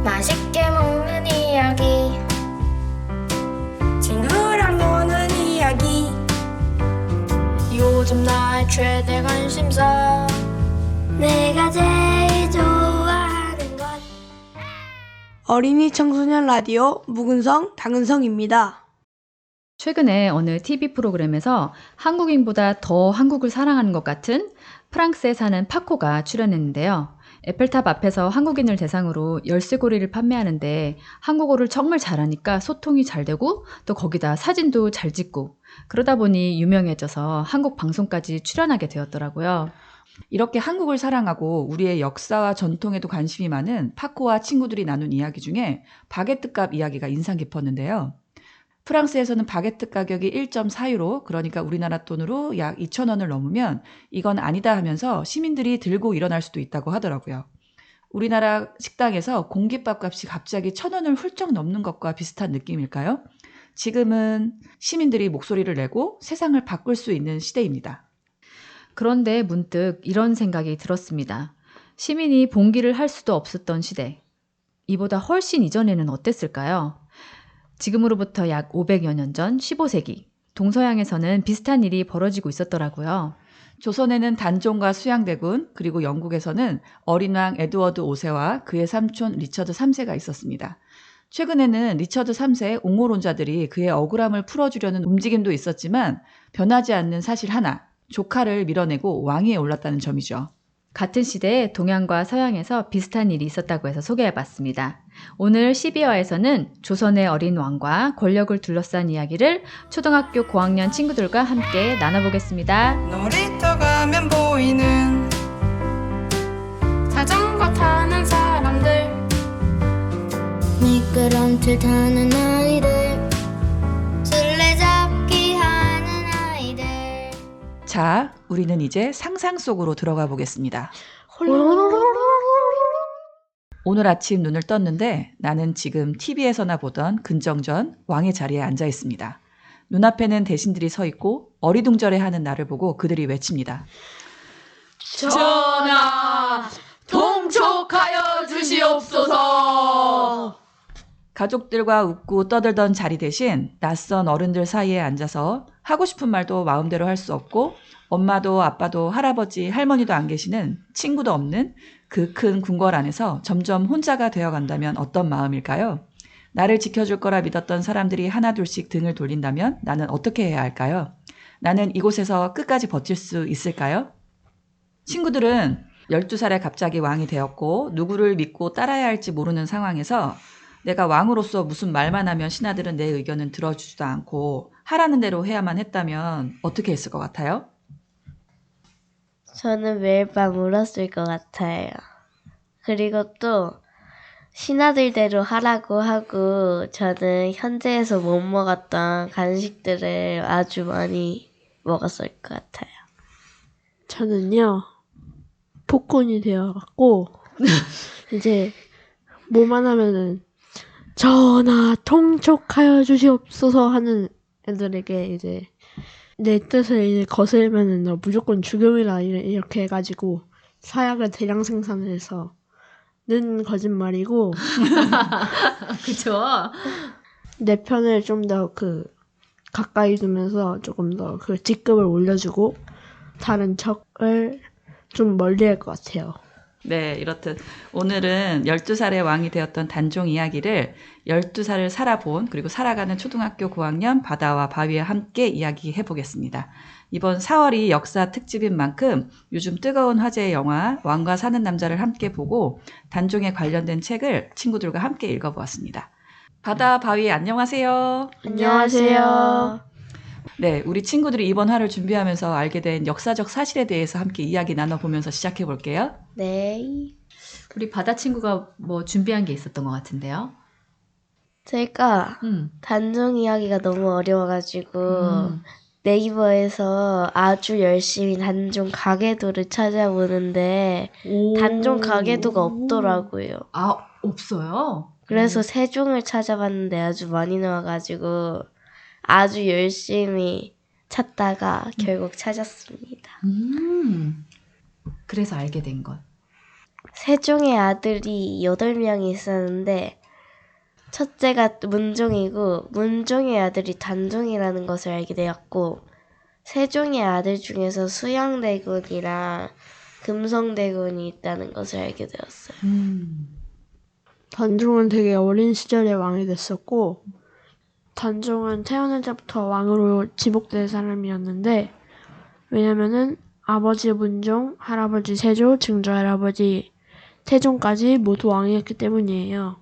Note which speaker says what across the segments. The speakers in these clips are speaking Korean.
Speaker 1: 맛있게 먹는 이야기 친구랑 노는 이야기 요즘 나의 최대 관심사 내가 제일 좋아하는 것
Speaker 2: 어린이 청소년 라디오 묵은성 당은성입니다.
Speaker 3: 최근에 어느 TV 프로그램에서 한국인보다 더 한국을 사랑하는 것 같은 프랑스에 사는 파코가 출연했는데요. 에펠탑 앞에서 한국인을 대상으로 열쇠고리를 판매하는데 한국어를 정말 잘하니까 소통이 잘 되고 또 거기다 사진도 잘 찍고 그러다 보니 유명해져서 한국 방송까지 출연하게 되었더라고요.
Speaker 4: 이렇게 한국을 사랑하고 우리의 역사와 전통에도 관심이 많은 파코와 친구들이 나눈 이야기 중에 바게트 값 이야기가 인상 깊었는데요. 프랑스에서는 바게트 가격이 1.4유로, 그러니까 우리나라 돈으로 약 2,000원을 넘으면 이건 아니다 하면서 시민들이 들고 일어날 수도 있다고 하더라고요. 우리나라 식당에서 공깃밥 값이 갑자기 1,000원을 훌쩍 넘는 것과 비슷한 느낌일까요? 지금은 시민들이 목소리를 내고 세상을 바꿀 수 있는 시대입니다.
Speaker 3: 그런데 문득 이런 생각이 들었습니다. 시민이 봉기를 할 수도 없었던 시대. 이보다 훨씬 이전에는 어땠을까요? 지금으로부터 약 500여 년 전 15세기 동서양에서는 비슷한 일이 벌어지고 있었더라고요.
Speaker 4: 조선에는 단종과 수양대군, 그리고 영국에서는 어린 왕 에드워드 5세와 그의 삼촌 리처드 3세가 있었습니다. 최근에는 리처드 3세의 옹호론자들이 그의 억울함을 풀어주려는 움직임도 있었지만 변하지 않는 사실 하나, 조카를 밀어내고 왕위에 올랐다는 점이죠.
Speaker 3: 같은 시대에 동양과 서양에서 비슷한 일이 있었다고 해서 소개해봤습니다. 오늘 12화에서는 조선의 어린 왕과 권력을 둘러싼 이야기를 초등학교 고학년 친구들과 함께 나눠보겠습니다.
Speaker 5: 놀이터 가면 보이는
Speaker 1: 자전거 타는 사람들 미끄럼틀 타는 아이들 술래잡기 하는 아이들
Speaker 4: 자, 우리는 이제 상상 속으로 들어가 보겠습니다. 오늘 아침 눈을 떴는데 나는 지금 TV에서나 보던 근정전 왕의 자리에 앉아 있습니다. 눈앞에는 대신들이 서 있고 어리둥절해하는 나를 보고 그들이 외칩니다.
Speaker 2: 전하, 통촉하여 주시옵소서.
Speaker 4: 가족들과 웃고 떠들던 자리 대신 낯선 어른들 사이에 앉아서 하고 싶은 말도 마음대로 할 수 없고 엄마도 아빠도 할아버지 할머니도 안 계시는 친구도 없는 그 큰 궁궐 안에서 점점 혼자가 되어간다면 어떤 마음일까요? 나를 지켜줄 거라 믿었던 사람들이 하나둘씩 등을 돌린다면 나는 어떻게 해야 할까요? 나는 이곳에서 끝까지 버틸 수 있을까요? 친구들은 12살에 갑자기 왕이 되었고 누구를 믿고 따라야 할지 모르는 상황에서 내가 왕으로서 무슨 말만 하면 신하들은 내 의견은 들어주지도 않고 하라는 대로 해야만 했다면 어떻게 했을 것 같아요?
Speaker 6: 저는 매일 밤 울었을 것 같아요. 그리고 또 신하들대로 하라고 하고 저는 현재에서 못 먹었던 간식들을 아주 많이 먹었을 것 같아요.
Speaker 2: 저는요, 복권이 되어갖고, 이제, 뭐만 하면은, 전하, 통촉하여 주시옵소서 하는 애들에게 이제, 내 뜻을 이제 거슬면은 너 무조건 죽음이라 이렇게 해가지고, 사약을 대량 생산해서, 는 거짓말이고,
Speaker 3: 그쵸?
Speaker 2: 내 편을 좀 더 가까이 두면서 조금 더 그 직급을 올려주고, 다른 척을 좀 멀리 할 것 같아요.
Speaker 4: 네, 이렇듯 오늘은 12살의 왕이 되었던 단종 이야기를 12살을 살아본 그리고 살아가는 초등학교 고학년 바다와 바위와 함께 이야기해 보겠습니다. 이번 4월이 역사 특집인 만큼 요즘 뜨거운 화제의 영화 왕과 사는 남자를 함께 보고 단종에 관련된 책을 친구들과 함께 읽어보았습니다. 바다, 바위 안녕하세요.
Speaker 2: 안녕하세요.
Speaker 4: 네, 우리 친구들이 이번 화를 준비하면서 알게 된 역사적 사실에 대해서 함께 이야기 나눠보면서 시작해 볼게요.
Speaker 6: 네.
Speaker 3: 우리 바다 친구가 뭐 준비한 게 있었던 것 같은데요?
Speaker 6: 제가 단종 이야기가 너무 어려워가지고 네이버에서 아주 열심히 단종 가계도를 찾아보는데 단종 가계도가 없더라고요.
Speaker 3: 아, 없어요?
Speaker 6: 그래서 세종을 찾아봤는데 아주 많이 나와가지고 아주 열심히 찾다가 결국 찾았습니다.
Speaker 3: 그래서 알게 된 것.
Speaker 6: 세종의 아들이 8명이 있었는데 첫째가 문종이고 문종의 아들이 단종이라는 것을 알게 되었고 세종의 아들 중에서 수양대군이랑 금성대군이 있다는 것을 알게 되었어요.
Speaker 2: 단종은 되게 어린 시절에 왕이 됐었고 단종은 태어날 때부터 왕으로 지목될 사람이었는데 왜냐면은 아버지 문종, 할아버지 세조, 증조할아버지 태종까지 모두 왕이었기 때문이에요.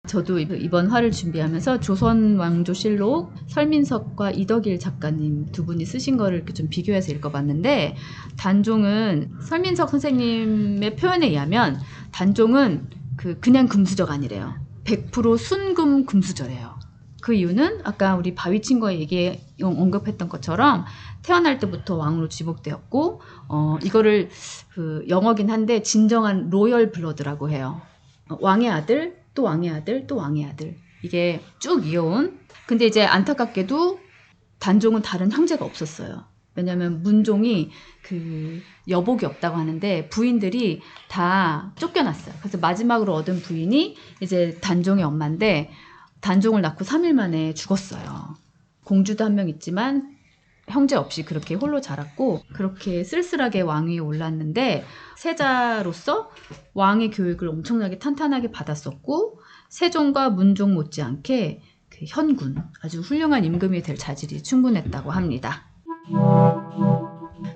Speaker 3: 저도 이번 화를 준비하면서 조선왕조실록 설민석과 이덕일 작가님 두 분이 쓰신 거를 이렇게 좀 비교해서 읽어봤는데 단종은 설민석 선생님의 표현에 의하면 단종은 그냥 금수저가 아니래요. 100% 순금 금수저래요. 그 이유는 아까 우리 바위친구가 언급했던 것처럼 태어날 때부터 왕으로 지목되었고 이거를 영어긴 한데 진정한 로열 블러드라고 해요. 왕의 아들, 또 왕의 아들, 또 왕의 아들. 이게 쭉 이어온. 근데 이제 안타깝게도 단종은 다른 형제가 없었어요. 왜냐면 문종이 여복이 없다고 하는데 부인들이 다 쫓겨났어요. 그래서 마지막으로 얻은 부인이 이제 단종의 엄마인데 단종을 낳고 3일 만에 죽었어요. 공주도 한 명 있지만 형제 없이 그렇게 홀로 자랐고 그렇게 쓸쓸하게 왕위에 올랐는데 세자로서 왕의 교육을 엄청나게 탄탄하게 받았었고 세종과 문종 못지않게 현군, 아주 훌륭한 임금이 될 자질이 충분했다고 합니다.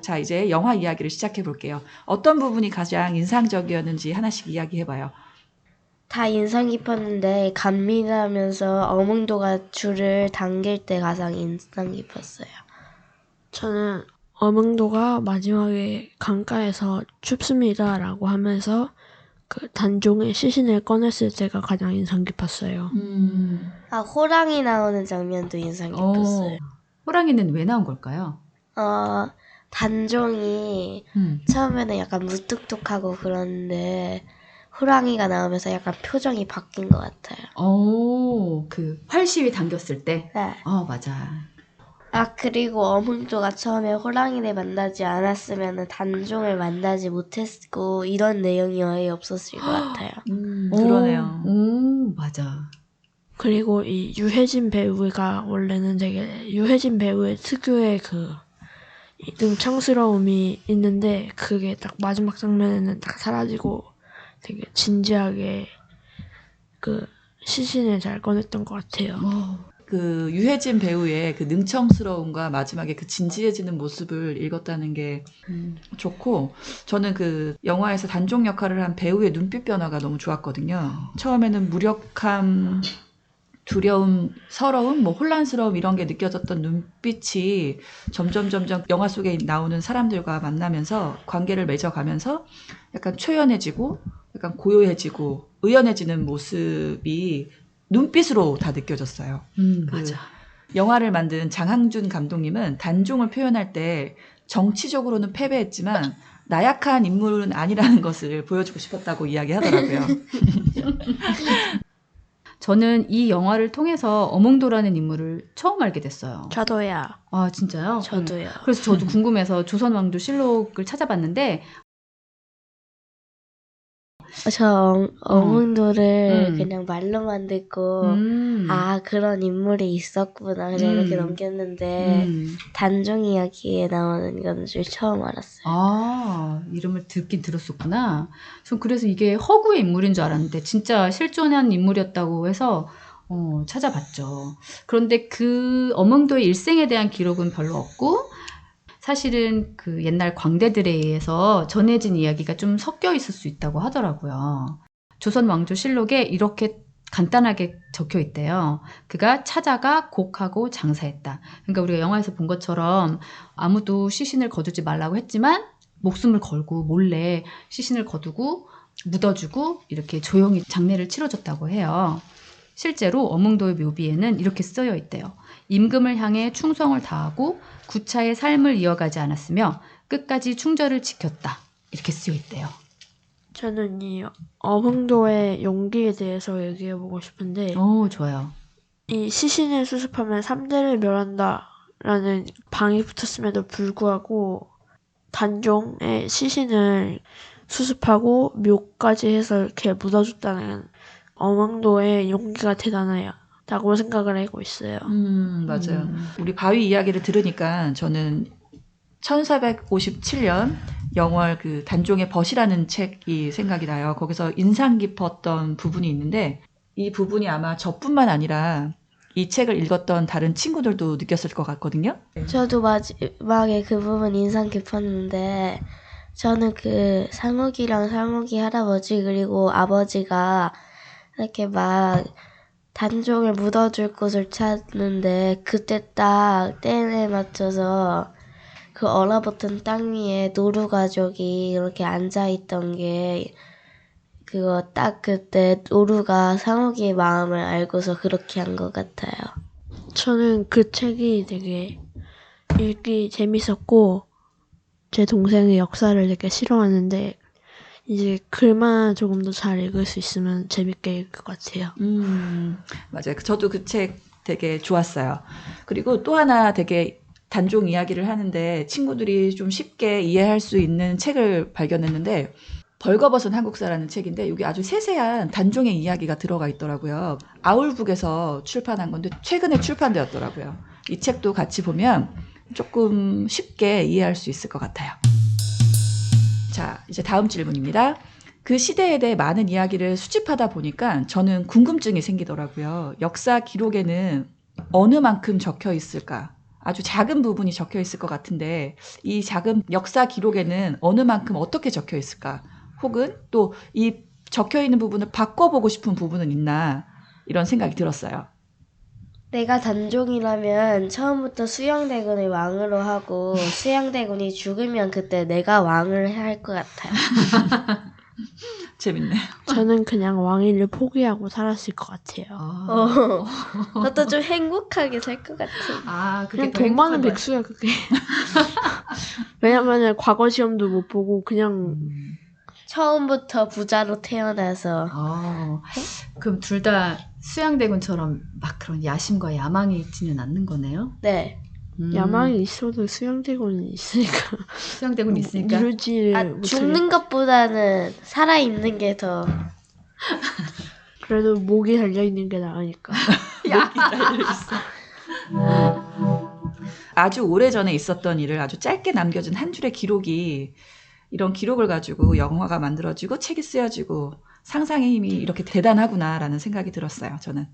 Speaker 4: 자, 이제 영화 이야기를 시작해 볼게요. 어떤 부분이 가장 인상적이었는지 하나씩 이야기해봐요.
Speaker 6: 다 인상 깊었는데 감미하면서 어몽도가 줄을 당길 때 가장 인상 깊었어요.
Speaker 2: 저는 어몽도가 마지막에 강가에서 춥습니다라고 하면서 단종의 시신을 꺼냈을 때가 가장 인상 깊었어요.
Speaker 6: 호랑이 나오는 장면도 인상 깊었어요.
Speaker 3: 호랑이는 왜 나온 걸까요?
Speaker 6: 단종이 처음에는 약간 무뚝뚝하고 그런데 호랑이가 나오면서 약간 표정이 바뀐 것 같아요.
Speaker 3: 활시위 당겼을 때?
Speaker 6: 네.
Speaker 3: 맞아.
Speaker 6: 그리고 어몽도가 처음에 호랑이를 만나지 않았으면 단종을 만나지 못했고 이런 내용이 아예 없었을 것 같아요.
Speaker 4: 그러네요.
Speaker 3: 맞아.
Speaker 2: 그리고 이 유해진 배우가 원래는 되게 유해진 배우의 특유의 이 능청스러움이 있는데 그게 딱 마지막 장면에는 딱 사라지고 되게 진지하게 시신을 잘 꺼냈던 것 같아요.
Speaker 4: 유해진 배우의 능청스러움과 마지막에 진지해지는 모습을 읽었다는 게 좋고 저는 영화에서 단종 역할을 한 배우의 눈빛 변화가 너무 좋았거든요. 처음에는 무력함, 두려움, 서러움, 혼란스러움 이런 게 느껴졌던 눈빛이 점점 영화 속에 나오는 사람들과 만나면서 관계를 맺어가면서 약간 초연해지고 약간 고요해지고 의연해지는 모습이 눈빛으로 다 느껴졌어요.
Speaker 3: 맞아.
Speaker 4: 영화를 만든 장항준 감독님은 단종을 표현할 때 정치적으로는 패배했지만 나약한 인물은 아니라는 것을 보여주고 싶었다고 이야기하더라고요.
Speaker 3: 저는 이 영화를 통해서 어몽도라는 인물을 처음 알게 됐어요.
Speaker 2: 저도요.
Speaker 3: 아, 진짜요?
Speaker 6: 저도요.
Speaker 3: 그래서 저도 궁금해서 조선왕조실록을 찾아봤는데
Speaker 6: 저 어몽도를 그냥 말로만 듣고 그런 인물이 있었구나 그냥 이렇게 넘겼는데 단종 이야기에 나오는 건 줄 처음 알았어요.
Speaker 3: 이름을 듣긴 들었었구나. 전 그래서 이게 허구의 인물인 줄 알았는데 진짜 실존한 인물이었다고 해서 찾아봤죠. 그런데 어몽도의 일생에 대한 기록은 별로 없고 사실은 옛날 광대들에 의해서 전해진 이야기가 좀 섞여 있을 수 있다고 하더라고요. 조선 왕조실록에 이렇게 간단하게 적혀 있대요. 그가 찾아가 곡하고 장사했다. 그러니까 우리가 영화에서 본 것처럼 아무도 시신을 거두지 말라고 했지만 목숨을 걸고 몰래 시신을 거두고 묻어주고 이렇게 조용히 장례를 치러줬다고 해요. 실제로 어몽도의 묘비에는 이렇게 쓰여 있대요. 임금을 향해 충성을 다하고 구차의 삶을 이어가지 않았으며 끝까지 충절을 지켰다. 이렇게 쓰여 있대요.
Speaker 2: 저는 이 어몽도의 용기에 대해서 얘기해보고 싶은데
Speaker 3: 좋아요.
Speaker 2: 이 시신을 수습하면 3대를 멸한다라는 방이 붙었음에도 불구하고 단종의 시신을 수습하고 묘까지 해서 이렇게 묻어줬다는 어망도의 용기가 대단하다고 생각을 하고 있어요.
Speaker 4: 맞아요. 우리 바위 이야기를 들으니까 저는 1457년 영월 그 단종의 벗이라는 책이 생각이 나요. 거기서 인상 깊었던 부분이 있는데 이 부분이 아마 저뿐만 아니라 이 책을 읽었던 다른 친구들도 느꼈을 것 같거든요.
Speaker 6: 저도 마지막에 그 부분 인상 깊었는데 저는 그 상욱이랑 상욱이 할아버지 그리고 아버지가 이렇게 막 단종을 묻어줄 곳을 찾는데 그때 딱 때에 맞춰서 그 얼어붙은 땅 위에 노루 가족이 이렇게 앉아있던 게 그거 딱 그때 노루가 상욱이의 마음을 알고서 그렇게 한 것 같아요.
Speaker 2: 저는 그 책이 되게 읽기 재밌었고 제 동생이 역사를 되게 싫어하는데 이제 글만 조금 더 잘 읽을 수 있으면 재밌게 읽을 것 같아요.
Speaker 4: 맞아요. 저도 그 책 되게 좋았어요. 그리고 또 하나 되게 단종 이야기를 하는데 친구들이 좀 쉽게 이해할 수 있는 책을 발견했는데 벌거벗은 한국사라는 책인데 여기 아주 세세한 단종의 이야기가 들어가 있더라고요. 아울북에서 출판한 건데 최근에 출판되었더라고요. 이 책도 같이 보면 조금 쉽게 이해할 수 있을 것 같아요. 자, 이제 다음 질문입니다. 그 시대에 대해 많은 이야기를 수집하다 보니까 저는 궁금증이 생기더라고요. 역사 기록에는 어느 만큼 적혀 있을까? 아주 작은 부분이 적혀 있을 것 같은데 이 작은 역사 기록에는 어느 만큼 어떻게 적혀 있을까? 혹은 또 이 적혀 있는 부분을 바꿔보고 싶은 부분은 있나? 이런 생각이 들었어요.
Speaker 6: 내가 단종이라면 처음부터 수양대군을 왕으로 하고 수양대군이 죽으면 그때 내가 왕을 할 것 같아요.
Speaker 4: 재밌네.
Speaker 2: 저는 그냥 왕위를 포기하고 살았을 것 같아요.
Speaker 6: 그것도 좀 행복하게 살 것 같아.
Speaker 2: 그냥 돈 많은 백수야 그게. 왜냐면은 과거 시험도 못 보고 그냥
Speaker 6: 처음부터 부자로 태어나서
Speaker 3: 그럼 둘 다 수양대군처럼 막 그런 야심과 야망이 있지는 않는 거네요?
Speaker 6: 네.
Speaker 2: 야망이 있어도 수양대군이 있으니까
Speaker 3: 수양대군이 있으니까
Speaker 2: 이루지를 못하겠.
Speaker 6: 죽는 것보다는 살아있는 게 더.
Speaker 2: 그래도 목이 달려있는 게 나으니까.
Speaker 4: 아주 오래전에 있었던 일을 아주 짧게 남겨준 한 줄의 기록이 이런 기록을 가지고 영화가 만들어지고 책이 쓰여지고 상상의 힘이 이렇게 대단하구나라는 생각이 들었어요. 저는.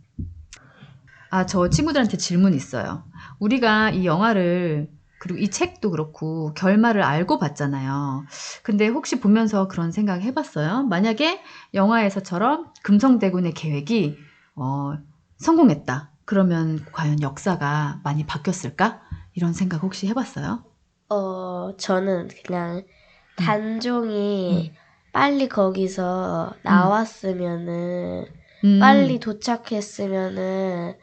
Speaker 3: 저 친구들한테 질문 있어요. 우리가 이 영화를 그리고 이 책도 그렇고 결말을 알고 봤잖아요. 근데 혹시 보면서 그런 생각 해봤어요? 만약에 영화에서처럼 금성대군의 계획이 성공했다. 그러면 과연 역사가 많이 바뀌었을까? 이런 생각 혹시 해봤어요?
Speaker 6: 저는 그냥 단종이 빨리 거기서 나왔으면은 빨리 도착했으면은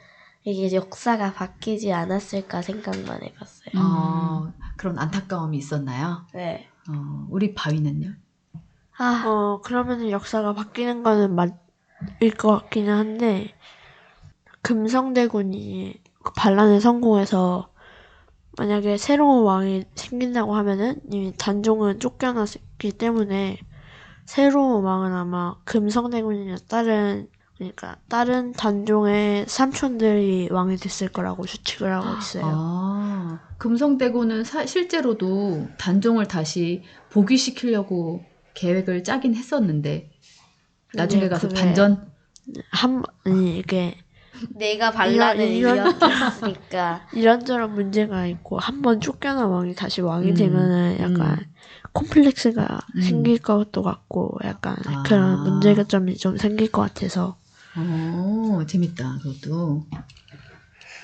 Speaker 6: 이게 역사가 바뀌지 않았을까 생각만 해봤어요.
Speaker 3: 그런 안타까움이 있었나요?
Speaker 6: 네.
Speaker 3: 우리 바위는요?
Speaker 2: 그러면은 역사가 바뀌는 거는 맞을 것 같기는 한데 금성대군이 그 반란에 성공해서 만약에 새로운 왕이 생긴다고 하면은 이미 단종은 쫓겨났기 때문에 새로운 왕은 아마 금성대군이나 다른 단종의 삼촌들이 왕이 됐을 거라고 추측을 하고 있어요.
Speaker 3: 금성대군은 실제로도 단종을 다시 복위시키려고 계획을 짜긴 했었는데 나중에 가서 반전?
Speaker 2: 이게
Speaker 6: 내가 반란을 일으켰으니까
Speaker 2: 이런저런 문제가 있고 한번 쫓겨난 왕이 다시 왕이 되면은 약간 콤플렉스가 생길 것도 같고 약간 그런 문제가 좀 생길 것 같아서.
Speaker 3: 재밌다 그것도.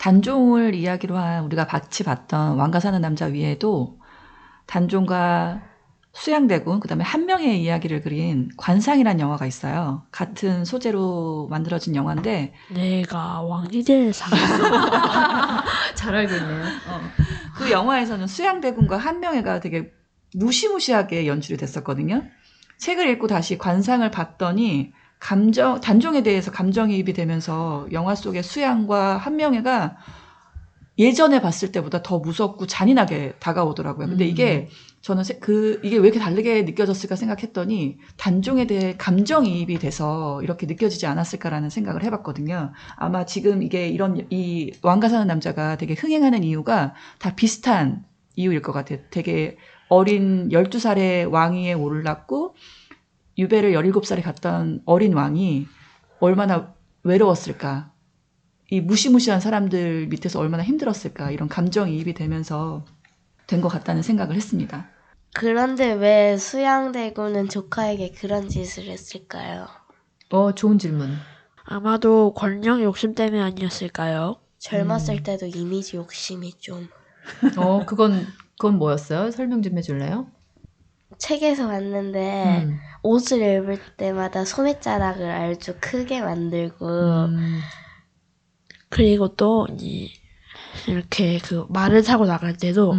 Speaker 4: 단종을 이야기로 한 우리가 같이 봤던 왕가 사는 남자 위에도 단종과 수양대군 그다음에 한명의 이야기를 그린 관상이라는 영화가 있어요. 같은 소재로 만들어진 영화인데
Speaker 2: 내가 왕이 될 상상.
Speaker 3: 잘 알고 있네요.
Speaker 4: 그 영화에서는 수양대군과 한명회가 되게 무시무시하게 연출이 됐었거든요. 책을 읽고 다시 관상을 봤더니 단종에 대해서 감정이입이 되면서 영화 속의 수양과 한명회가 예전에 봤을 때보다 더 무섭고 잔인하게 다가오더라고요. 근데 이게 저는 이게 왜 이렇게 다르게 느껴졌을까 생각했더니 단종에 대해 감정이입이 돼서 이렇게 느껴지지 않았을까라는 생각을 해봤거든요. 아마 지금 이게 이 왕가 사는 남자가 되게 흥행하는 이유가 다 비슷한 이유일 것 같아요. 되게 어린 12살의 왕위에 올랐고 유배를 17살에 갔던 어린 왕이 얼마나 외로웠을까. 이 무시무시한 사람들 밑에서 얼마나 힘들었을까. 이런 감정이입이 되면서 된 것 같다는 생각을 했습니다.
Speaker 6: 그런데 왜 수양대군은 조카에게 그런 짓을 했을까요?
Speaker 3: 좋은 질문.
Speaker 2: 아마도 권력 욕심 때문에 아니었을까요?
Speaker 6: 젊었을 때도 이미지 욕심이 좀.
Speaker 3: 그건 뭐였어요? 설명 좀 해줄래요?
Speaker 6: 책에서 봤는데 옷을 입을 때마다 소매자락을 아주 크게 만들고
Speaker 2: 그리고 또 이렇게 그 말을 타고 나갈 때도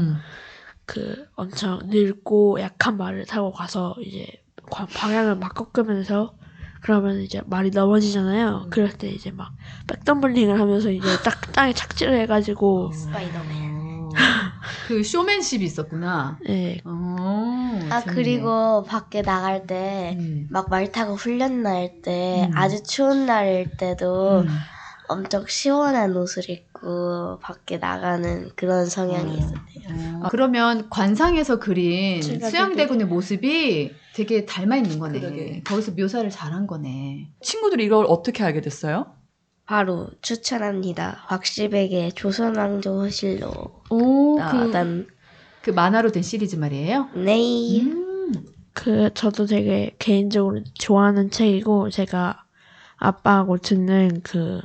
Speaker 2: 그 엄청 늙고 약한 말을 타고 가서 이제 방향을 막 꺾으면서 그러면 이제 말이 넘어지잖아요. 그럴 때 이제 막 백덤블링을 하면서 이제 딱 땅에 착지를 해가지고
Speaker 6: 스파이더맨.
Speaker 3: 그 쇼맨십이 있었구나.
Speaker 2: 네.
Speaker 6: 그리고 밖에 나갈 때 막 말 타고 훈련 날 때 아주 추운 날일 때도 엄청 시원한 옷을 입고 밖에 나가는 그런 성향이 있었대요.
Speaker 3: 그러면 관상에서 그린
Speaker 2: 제가
Speaker 3: 수양대군의 모습이 되게 닮아 있는 거네.
Speaker 4: 그러게.
Speaker 3: 거기서 묘사를 잘한 거네.
Speaker 4: 친구들이 이걸 어떻게 알게 됐어요?
Speaker 6: 바로 추천합니다. 곽시백의 조선왕조실록.
Speaker 3: 그 만화로 된 시리즈 말이에요?
Speaker 6: 네.
Speaker 2: 그 저도 되게 개인적으로 좋아하는 책이고 제가 아빠하고 듣는 그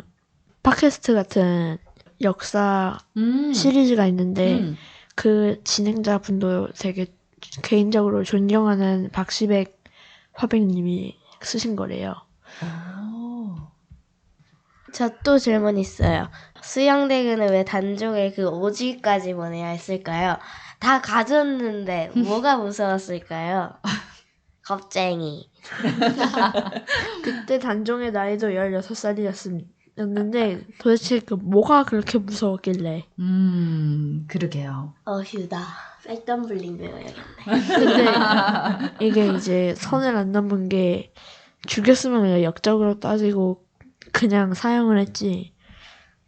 Speaker 2: 팟캐스트 같은 역사 시리즈가 있는데 그 진행자 분도 되게 개인적으로 존경하는 박시백 화백님이 쓰신 거래요.
Speaker 6: 저 또 질문 있어요. 수양대군은 왜 단종에 그 오지까지 보내야 했을까요? 다 가졌는데 뭐가 무서웠을까요? 겁쟁이.
Speaker 2: 그때 단종의 나이도 16살이었는데 도대체 그 뭐가 그렇게 무서웠길래.
Speaker 3: 그러게요.
Speaker 6: 휴다. 백덤블링 배워야겠네.
Speaker 2: 근데 이게 이제 선을 안 넘은 게 죽였으면 그냥 역적으로 따지고 그냥 사형을 했지.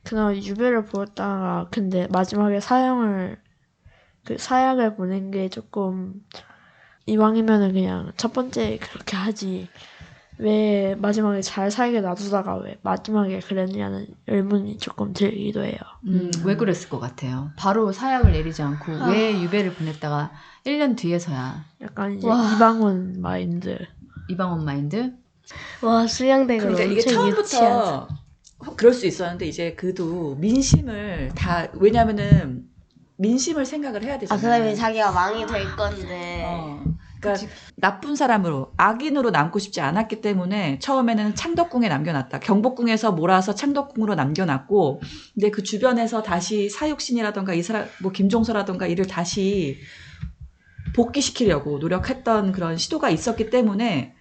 Speaker 2: 그나마 유배를 보였다가 근데 마지막에 사형을 그 사약을 보낸 게 조금 이왕이면은 그냥 첫 번째 그렇게 하지. 왜 마지막에 잘 살게 놔두다가 왜 마지막에 그랬냐는 의문이 조금 들기도 해요.
Speaker 3: 왜 그랬을 것 같아요? 바로 사약을 내리지 않고 왜 유배를 보냈다가 1년 뒤에서야.
Speaker 2: 약간 이제 이방원 마인드.
Speaker 3: 이방원 마인드?
Speaker 6: 와, 수양대군
Speaker 4: 그러니까 이게
Speaker 6: 엄청 유치하다.
Speaker 4: 처음부터 그럴 수 있었는데 이제 그도 민심을 다 왜냐면은 민심을 생각을 해야 되잖아요.
Speaker 6: 그다음에 자기가 왕이 될 건데.
Speaker 4: 그러니까 나쁜 사람으로 악인으로 남고 싶지 않았기 때문에 처음에는 창덕궁에 남겨놨다. 경복궁에서 몰아서 창덕궁으로 남겨놨고, 근데 그 주변에서 다시 사육신이라던가 이 사람 뭐 김종서라던가 이를 다시 복귀시키려고 노력했던 그런 시도가 있었기 때문에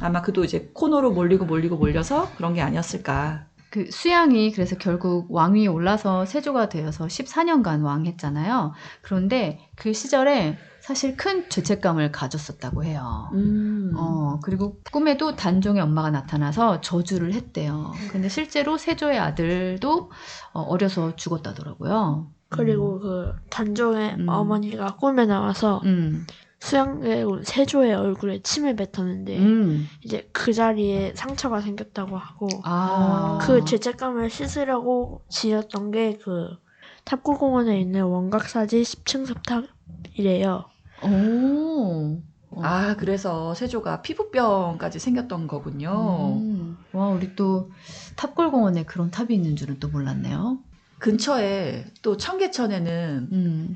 Speaker 4: 아마 그도 이제 코너로 몰려서 그런 게 아니었을까.
Speaker 3: 그 수양이 그래서 결국 왕위에 올라서 세조가 되어서 14년간 왕했잖아요. 그런데 그 시절에 사실 큰 죄책감을 가졌었다고 해요. 그리고 꿈에도 단종의 엄마가 나타나서 저주를 했대요. 근데 실제로 세조의 아들도 어려서 죽었다더라고요.
Speaker 2: 그리고 그 단종의 어머니가 꿈에 나와서 수양대군 세조의 얼굴에 침을 뱉었는데 이제 그 자리에 상처가 생겼다고 하고 그 죄책감을 씻으려고 지었던 게 그 탑골공원에 있는 원각사지 10층 섭탑이래요.
Speaker 4: 그래서 세조가 피부병까지 생겼던 거군요.
Speaker 3: 와, 우리 또 탑골공원에 그런 탑이 있는 줄은 또 몰랐네요.
Speaker 4: 근처에 또 청계천에는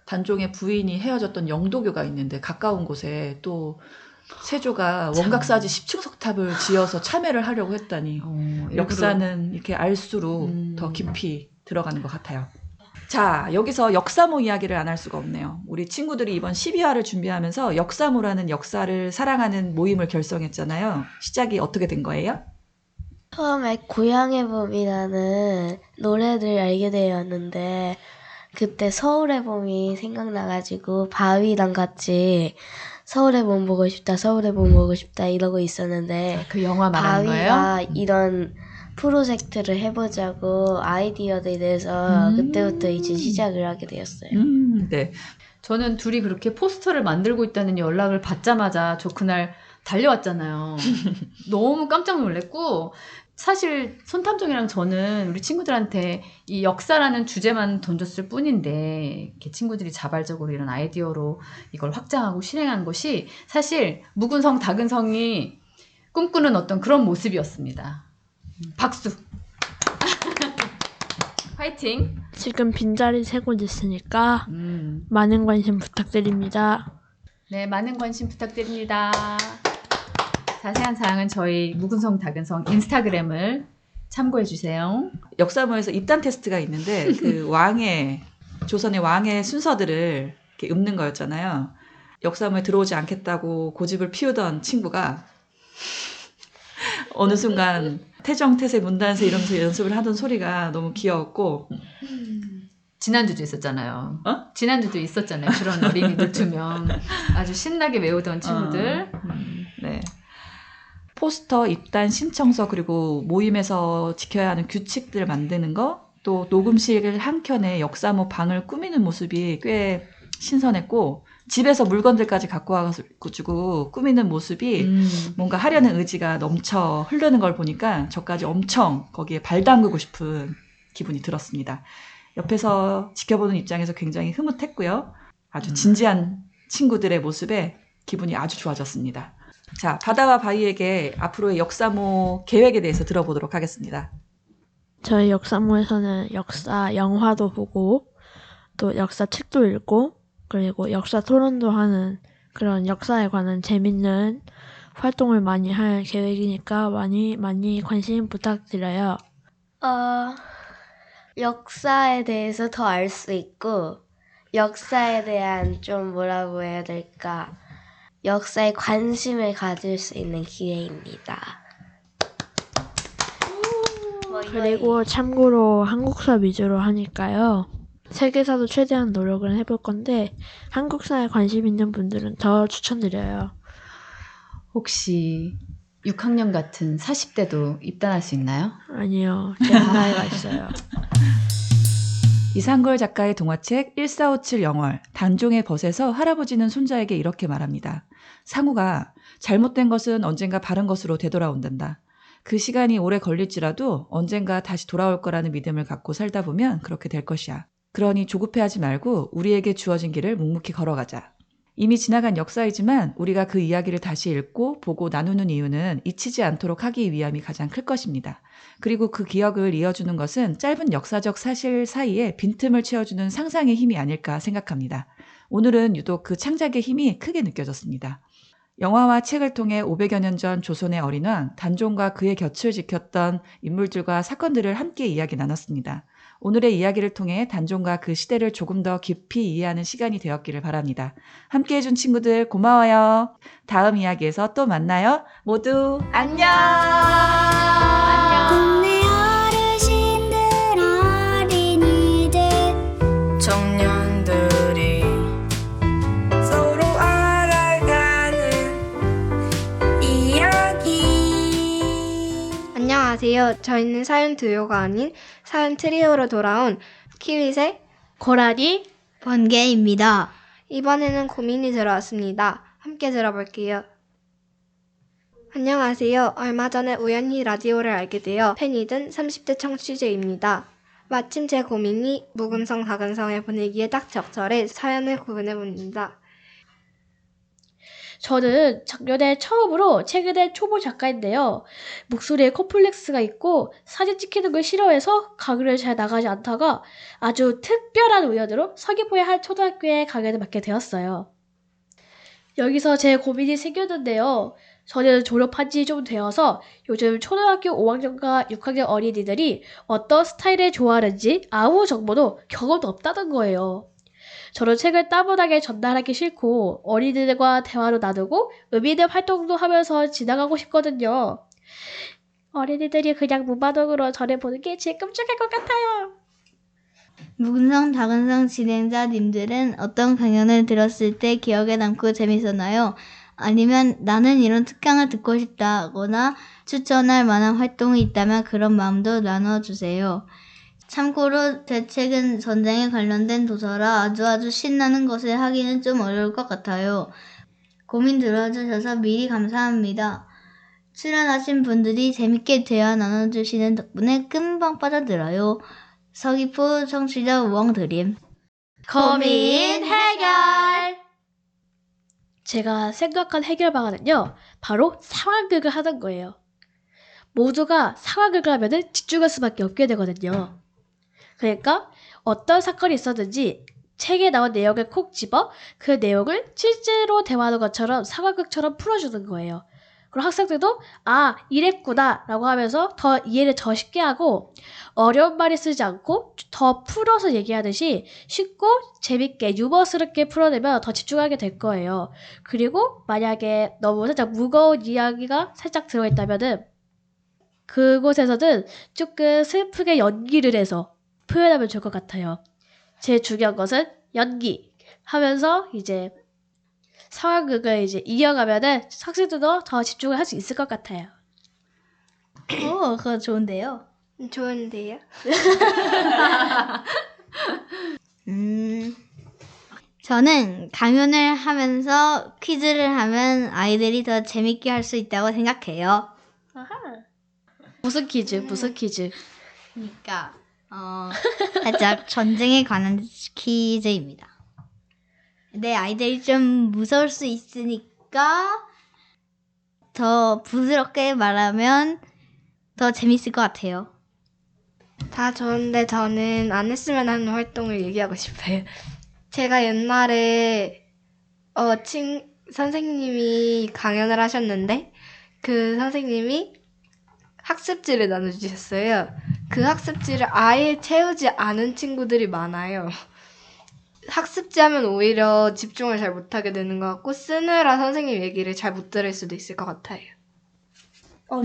Speaker 4: 단종의 부인이 헤어졌던 영도교가 있는데 가까운 곳에 또 세조가 원각사지 10층 석탑을 지어서 참회를 하려고 했다니 역사는 이렇게 알수록 더 깊이 들어가는 것 같아요. 자, 여기서 역사모 이야기를 안 할 수가 없네요. 우리 친구들이 이번 12화를 준비하면서 역사모라는 역사를 사랑하는 모임을 결성했잖아요. 시작이 어떻게 된 거예요?
Speaker 6: 처음에 고향의 봄이라는 노래를 알게 되었는데 그때 서울의 봄이 생각나가지고 바위랑 같이 서울의 봄 보고 싶다, 서울의 봄 보고 싶다 이러고 있었는데
Speaker 3: 그 영화 말하는 거예요?
Speaker 6: 바위가 이런 프로젝트를 해보자고 아이디어를 내서 그때부터 이제 시작을 하게 되었어요.
Speaker 4: 네.
Speaker 3: 저는 둘이 그렇게 포스터를 만들고 있다는 연락을 받자마자 저 그날 달려왔잖아요. 너무 깜짝 놀랐고 사실 손탐정이랑 저는 우리 친구들한테 이 역사라는 주제만 던졌을 뿐인데 이렇게 친구들이 자발적으로 이런 아이디어로 이걸 확장하고 실행한 것이 사실 묵은성 다근성이 꿈꾸는 어떤 그런 모습이었습니다. 박수! 화이팅!
Speaker 2: 지금 빈자리 세 곳 있으니까 많은 관심 부탁드립니다.
Speaker 3: 네, 많은 관심 부탁드립니다. 자세한 사항은 저희 묵은성 다근성 인스타그램을 참고해 주세요.
Speaker 4: 역사모에서 입단 테스트가 있는데 그 조선의 왕의 순서들을 이렇게 읊는 거였잖아요. 역사모에 들어오지 않겠다고 고집을 피우던 친구가 어느 순간 태정, 태세, 문단세 이러면서 연습을 하던 소리가 너무 귀여웠고
Speaker 3: 지난주도 있었잖아요.
Speaker 4: 어?
Speaker 3: 지난주도 있었잖아요. 그런 어린이들 2명 아주 신나게 외우던 친구들.
Speaker 4: 네. 포스터, 입단, 신청서 그리고 모임에서 지켜야 하는 규칙들을 만드는 거, 또 녹음실 한 켠에 역사모 방을 꾸미는 모습이 꽤 신선했고 집에서 물건들까지 갖고 와가지고 꾸미는 모습이 뭔가 하려는 의지가 넘쳐 흐르는 걸 보니까 저까지 엄청 거기에 발 담그고 싶은 기분이 들었습니다. 옆에서 지켜보는 입장에서 굉장히 흐뭇했고요. 아주 진지한 친구들의 모습에 기분이 아주 좋아졌습니다. 자, 바다와 바위에게 앞으로의 역사모 계획에 대해서 들어보도록 하겠습니다.
Speaker 2: 저희 역사모에서는 역사 영화도 보고 또 역사 책도 읽고 그리고 역사 토론도 하는 그런 역사에 관한 재밌는 활동을 많이 할 계획이니까 많이 관심 부탁드려요.
Speaker 6: 역사에 대해서 더 알 수 있고 역사에 대한 좀 뭐라고 해야 될까? 역사에 관심을 가질 수 있는 기회입니다.
Speaker 2: 그리고 참고로 한국사 위주로 하니까요. 세계사도 최대한 노력을 해볼 건데 한국사에 관심 있는 분들은 더 추천드려요.
Speaker 3: 혹시 6학년 같은 40대도 입단할 수 있나요?
Speaker 2: 아니요. 제가 나이가 있어요.
Speaker 4: 이상걸 작가의 동화책 1457 영월 단종의 벗에서 할아버지는 손자에게 이렇게 말합니다. 상우가 잘못된 것은 언젠가 바른 것으로 되돌아온단다. 그 시간이 오래 걸릴지라도 언젠가 다시 돌아올 거라는 믿음을 갖고 살다 보면 그렇게 될 것이야. 그러니 조급해하지 말고 우리에게 주어진 길을 묵묵히 걸어가자. 이미 지나간 역사이지만 우리가 그 이야기를 다시 읽고 보고 나누는 이유는 잊히지 않도록 하기 위함이 가장 클 것입니다. 그리고 그 기억을 이어주는 것은 짧은 역사적 사실 사이에 빈틈을 채워주는 상상의 힘이 아닐까 생각합니다. 오늘은 유독 그 창작의 힘이 크게 느껴졌습니다. 영화와 책을 통해 500여 년 전 조선의 어린왕 단종과 그의 곁을 지켰던 인물들과 사건들을 함께 이야기 나눴습니다. 오늘의 이야기를 통해 단종과 그 시대를 조금 더 깊이 이해하는 시간이 되었기를 바랍니다. 함께 해준 친구들 고마워요. 다음 이야기에서 또 만나요. 모두 안녕!
Speaker 1: 동네 어르신들 어린이들
Speaker 5: 청년들이 서로 알아가는 이야기.
Speaker 7: 안녕하세요. 저희는 사연 두요가 아닌 사연 트리오로 돌아온 키위색
Speaker 1: 고라니 번개입니다.
Speaker 7: 이번에는 고민이 들어왔습니다. 함께 들어볼게요. 안녕하세요. 얼마 전에 우연히 라디오를 알게 되어 팬이 된 30대 청취자입니다. 마침 제 고민이 묵은성 다근성의 분위기에 딱 적절해 사연을 구분해봅니다.
Speaker 1: 저는 작년에 처음으로 책을 낸 초보 작가인데요. 목소리에 컴플렉스가 있고 사진 찍히는 걸 싫어해서 강의를 잘 나가지 않다가 아주 특별한 우연으로 서귀포의 한 초등학교에 강연을 맡게 되었어요. 여기서 제 고민이 생겼는데요. 저는 졸업한 지 좀 되어서 요즘 초등학교 5학년과 6학년 어린이들이 어떤 스타일을 좋아하는지 아무 정보도 경험도 없다는 거예요. 저는 책을 따분하게 전달하기 싫고 어린이들과 대화로 나누고 의미 있는 활동도 하면서 지나가고 싶거든요. 어린이들이 그냥 무반응으로 저를 보는 게 제일 끔찍할 것 같아요.
Speaker 8: 묵은성 다근성 진행자님들은 어떤 강연을 들었을 때 기억에 남고 재밌었나요? 아니면 나는 이런 특강을 듣고 싶다거나 추천할 만한 활동이 있다면 그런 마음도 나눠주세요. 참고로 제 책은 전쟁에 관련된 도서라 아주 신나는 것을 하기는 좀 어려울 것 같아요. 고민 들어주셔서 미리 감사합니다. 출연하신 분들이 재밌게 대화 나눠주시는 덕분에 금방 빠져들어요. 서귀포 청취자 우엉드림.
Speaker 1: 고민 해결! 제가 생각한 해결 방안은요, 바로 상황극을 하는 거예요. 모두가 상황극을 하면은 집중할 수밖에 없게 되거든요. 그러니까 어떤 사건이 있었는지 책에 나온 내용을 콕 집어 그 내용을 실제로 대화하는 것처럼 상황극처럼 풀어주는 거예요. 그럼 학생들도 아 이랬구나 라고 하면서 더 이해를 더 쉽게 하고 어려운 말을 쓰지 않고 더 풀어서 얘기하듯이 쉽고 재밌게 유머스럽게 풀어내면 더 집중하게 될 거예요. 그리고 만약에 너무 살짝 무거운 이야기가 살짝 들어있다면은 그곳에서는 조금 슬프게 연기를 해서 표현하면 좋을 것 같아요. 제일 중요한 것은 연기 하면서 이제 상황극을 이제 이어가면은 학생들도 더 집중을 할 수 있을 것 같아요.
Speaker 8: 그거 좋은데요.
Speaker 7: 좋은데요?
Speaker 8: 저는 강연을 하면서 퀴즈를 하면 아이들이 더 재밌게 할 수 있다고 생각해요.
Speaker 1: 무슨 퀴즈? 무슨 퀴즈?
Speaker 8: 그러니까 살짝 전쟁에 관한 퀴즈입니다. 근데 아이들이 좀 무서울 수 있으니까 더 부드럽게 말하면 더 재밌을 것 같아요.
Speaker 7: 다 좋은데 저는 안 했으면 하는 활동을 얘기하고 싶어요. 제가 옛날에 선생님이 강연을 하셨는데 그 선생님이 학습지를 나눠주셨어요. 그 학습지를 아예 채우지 않은 친구들이 많아요. 학습지 하면 오히려 집중을 잘 못하게 되는 것 같고 쓰느라 선생님 얘기를 잘 못 들을 수도 있을 것 같아요.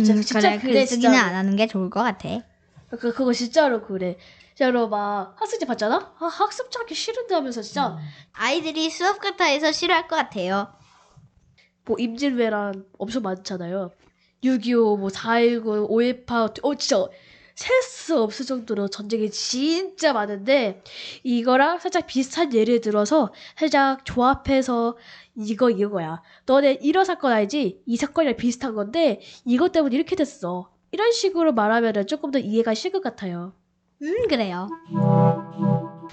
Speaker 1: 진짜
Speaker 8: 그래, 글쓰기는 안 하는 게 좋을 것 같아.
Speaker 1: 그거 진짜로 그래. 진짜로 막 학습지 봤잖아? 아, 학습지 하기 싫은데 하면서 진짜
Speaker 8: 아이들이 수업 같아 해서 싫어할 것 같아요.
Speaker 1: 뭐 임진왜란 엄청 많잖아요. 6.25, 뭐 4.19, 5.18, 진짜 셀 수 없을 정도로 전쟁이 진짜 많은데 이거랑 살짝 비슷한 예를 들어서 살짝 조합해서 이거야. 너네 이런 사건 알지? 이 사건이랑 비슷한 건데 이것 때문에 이렇게 됐어. 이런 식으로 말하면 조금 더 이해가 쉬울 것 같아요.
Speaker 8: 그래요.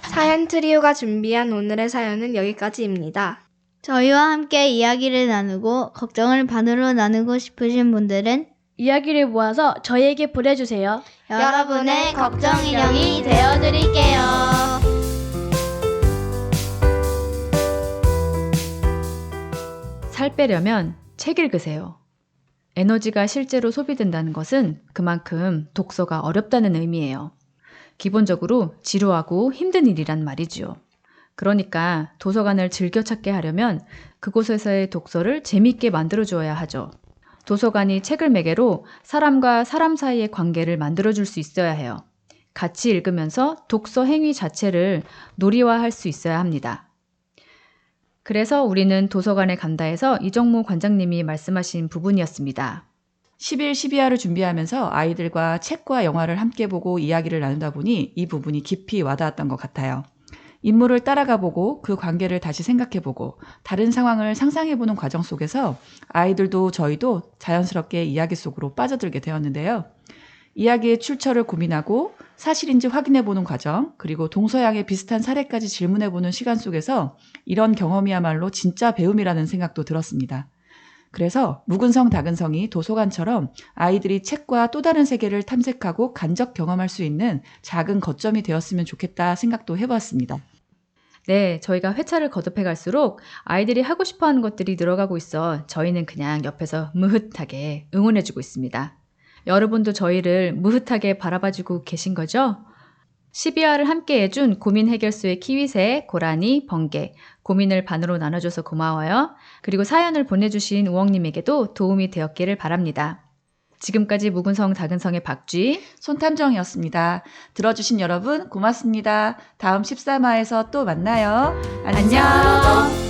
Speaker 7: 사연 트리오가 준비한 오늘의 사연은 여기까지입니다.
Speaker 8: 저희와 함께 이야기를 나누고 걱정을 반으로 나누고 싶으신 분들은
Speaker 1: 이야기를 모아서 저희에게 보내주세요.
Speaker 8: 여러분의 걱정 인형이 되어드릴게요.
Speaker 3: 살 빼려면 책 읽으세요. 에너지가 실제로 소비된다는 것은 그만큼 독서가 어렵다는 의미예요. 기본적으로 지루하고 힘든 일이란 말이지요. 그러니까 도서관을 즐겨찾게 하려면 그곳에서의 독서를 재미있게 만들어주어야 하죠. 도서관이 책을 매개로 사람과 사람 사이의 관계를 만들어줄 수 있어야 해요. 같이 읽으면서 독서 행위 자체를 놀이화할 수 있어야 합니다. 그래서 우리는 도서관에 간다 해서 이정무 관장님이 말씀하신 부분이었습니다.
Speaker 4: 10일 12화를 준비하면서 아이들과 책과 영화를 함께 보고 이야기를 나누다 보니 이 부분이 깊이 와닿았던 것 같아요. 인물을 따라가보고 그 관계를 다시 생각해보고 다른 상황을 상상해보는 과정 속에서 아이들도 저희도 자연스럽게 이야기 속으로 빠져들게 되었는데요. 이야기의 출처를 고민하고 사실인지 확인해보는 과정, 그리고 동서양의 비슷한 사례까지 질문해보는 시간 속에서 이런 경험이야말로 진짜 배움이라는 생각도 들었습니다. 그래서 묵은성 다근성이 도서관처럼 아이들이 책과 또 다른 세계를 탐색하고 간접 경험할 수 있는 작은 거점이 되었으면 좋겠다 생각도 해보았습니다.
Speaker 3: 네, 저희가 회차를 거듭해 갈수록 아이들이 하고 싶어하는 것들이 늘어가고 있어 저희는 그냥 옆에서 무흐하게 응원해주고 있습니다. 여러분도 저희를 무흐하게 바라봐주고 계신 거죠? 12화를 함께 해준 고민 해결소의 키위새, 고라니, 번개, 고민을 반으로 나눠줘서 고마워요. 그리고 사연을 보내주신 우엉님에게도 도움이 되었기를 바랍니다. 지금까지 묵은성 다근성의 박쥐,
Speaker 4: 손탐정이었습니다. 들어주신 여러분 고맙습니다. 다음 13화에서 또 만나요. 안녕.